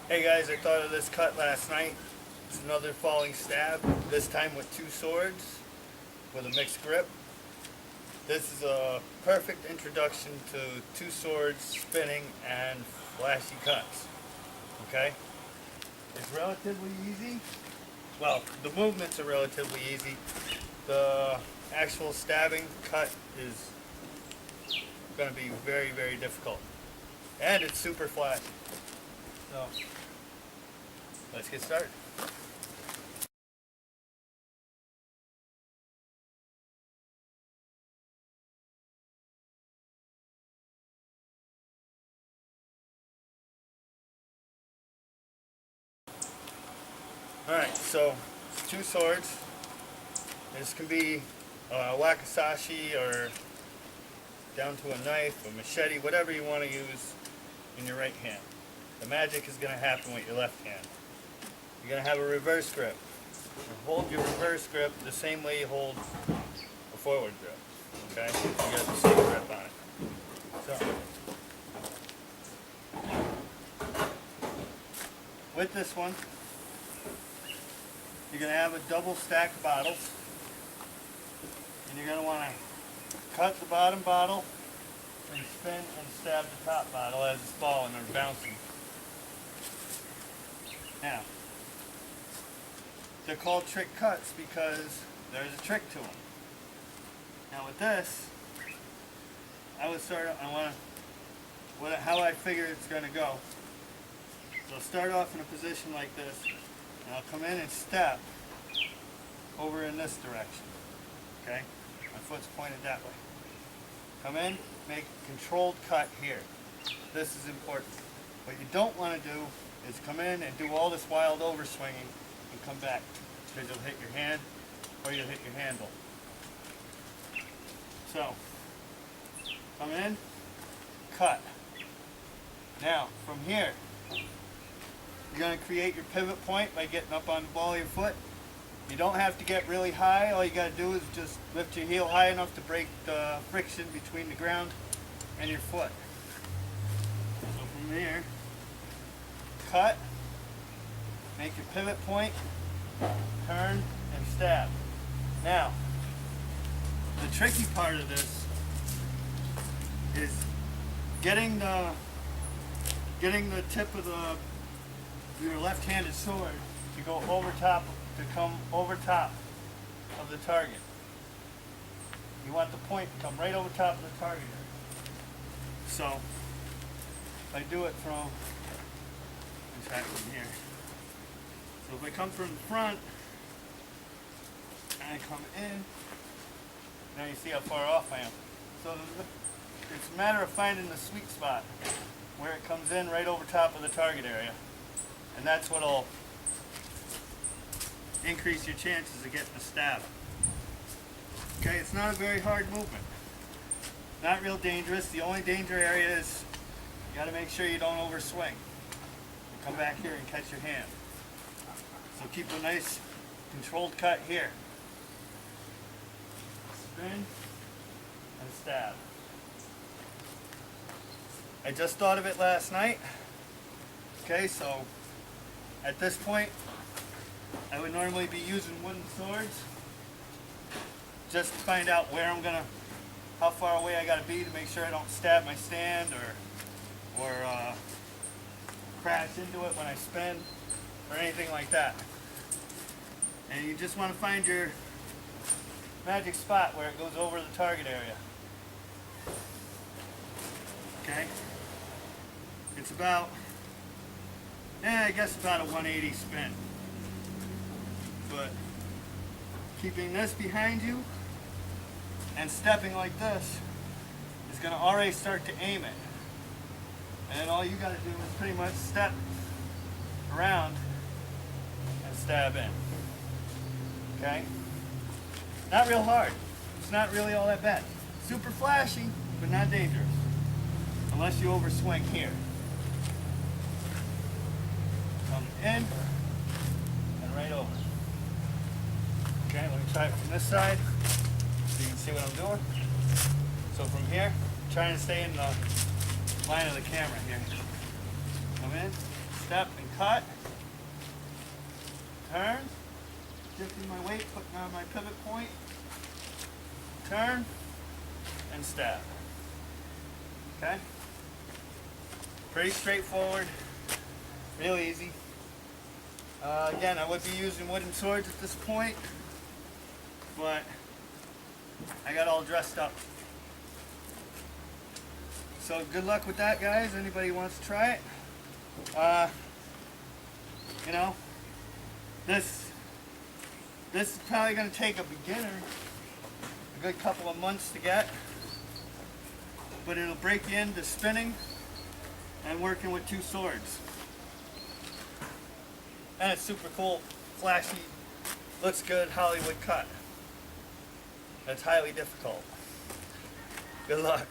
Hey guys, I thought of this cut last night. It's another falling stab, this time with two swords with a mixed grip. This is a perfect introduction to two swords, spinning, and flashy cuts. Okay? It's relatively easy. Well, the movements are relatively easy. The actual stabbing cut is going to be very, very difficult. And it's super flat. So, let's get started. Alright, so two swords. This can be a wakizashi or down to a knife, a machete, whatever you want to use in your right hand. The magic is going to happen with your left hand. You're going to have a reverse grip. You hold your reverse grip the same way you hold a forward grip. Okay? You got the same grip on it. So, with this one, you're going to have a double stack of bottles. And you're going to want to cut the bottom bottle and spin and stab the top bottle as it's falling or bouncing. Now, they're called trick cuts because there's a trick to them. Now with this, how I figure it's going to go. So I'll start off in a position like this, and I'll come in and step over in this direction. Okay? My foot's pointed that way. Come in, make a controlled cut here. This is important. What you don't want to do is come in and do all this wild overswinging and come back, because you'll hit your hand or you'll hit your handle. So, come in, cut. Now, from here, you're going to create your pivot point by getting up on the ball of your foot. You don't have to get really high. All you got to do is just lift your heel high enough to break the friction between the ground and your foot. So from here, cut, make your pivot point, turn, and stab. Now, the tricky part of this is getting the tip of your left-handed sword to go come over top of the target. You want the point to come right over top of the target area. So, if I do it from here. So if I come from the front and I come in, now you see how far off I am. So it's a matter of finding the sweet spot where it comes in right over top of the target area. And that's what'll increase your chances of getting a stab. Okay, it's not a very hard movement. Not real dangerous. The only danger area is you got to make sure you don't overswing. Come back here and catch your hand. So keep a nice controlled cut here. Spin and stab. I just thought of it last night. Okay, so at this point, I would normally be using wooden swords just to find out how far away I gotta be to make sure I don't stab my stand or crash into it when I spin or anything like that. And you just want to find your magic spot where it goes over the target area. Okay? It's about, I guess about a 180 spin. But keeping this behind you and stepping like this is going to already start to aim it. And then all you got to do is pretty much step around and stab in. Okay? Not real hard. It's not really all that bad. Super flashy, but not dangerous. Unless you overswing here. Come in and right over. Okay, let me try it from this side so you can see what I'm doing. So from here, I'm trying to stay in the line of the camera here. Come in, step and cut, turn, shifting my weight, putting on my pivot point, turn, and stab. Okay? Pretty straightforward, real easy. Again, I would be using wooden swords at this point, but I got all dressed up. So good luck with that, guys. Anybody wants to try it? You know, this is probably going to take a beginner a good couple of months to get, but it'll break you into spinning and working with two swords. And it's super cool, flashy, looks good, Hollywood cut. That's highly difficult. Good luck.